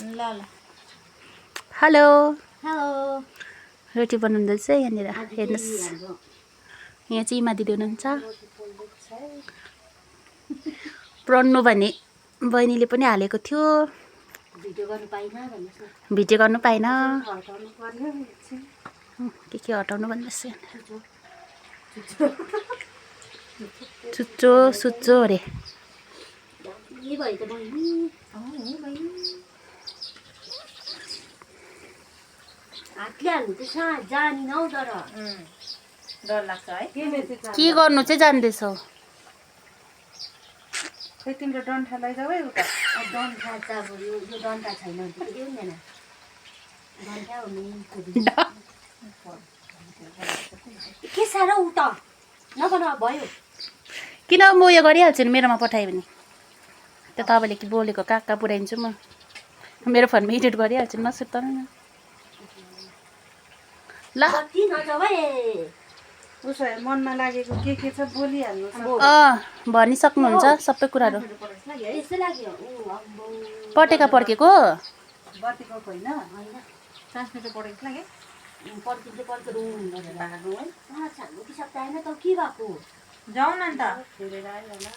hello hello रोटी बनाउँदैछ यहाँनिर हेर्नुस् यहाँ चाहिँ इमा दिदी हुनुहुन्छ प्रन्नु भन्ने बहिनीले पनि हालेको थियो भिडियो गर्नु पाइनँ भन्नुहोस् न भिडियो गर्नु पाइन हटाउनु पर्यो के हटाउनु भन्दैछ चुच्चो सुच्चो अरे के भयो त बहिनी बहिनी हातले हाल्नु चाहिँ जानिन हौ तर डर लाग्छ है के गर्नु चाहिँ जान्दैछौ खै तिम्रो डन्ठा लैजाऊ है उता डन्ठा त अब यो डन्ठा छैन भने त केही हुँदैन डन्ठा हो नि के साह्रो उ त नबना भयो किन म उयो गरिहाल्छु नि मेरोमा पठायो भने त तपाईँले कि बोलेको कहाँ कहाँ पुऱ्याइदिन्छु म मेरो फोनमा एडिट गरिहाल्छु नि नसुर्ताउनु न ल कति नजाऊ है उसो मनमा लागेको के छ बोलिहाल्नु भनि सक्नुहुन्छ सबै कुराहरू यस्तै लाग्यो अम्बो पटेका पड्केको बत्ती गएको होइन ट्रान्समिटर पढेको थियो कि पर्खिँदै पर्खेर गरेर आएको है छान्नु कि सक्दैन त के भएको जाउँ न त फेरेर आयो होला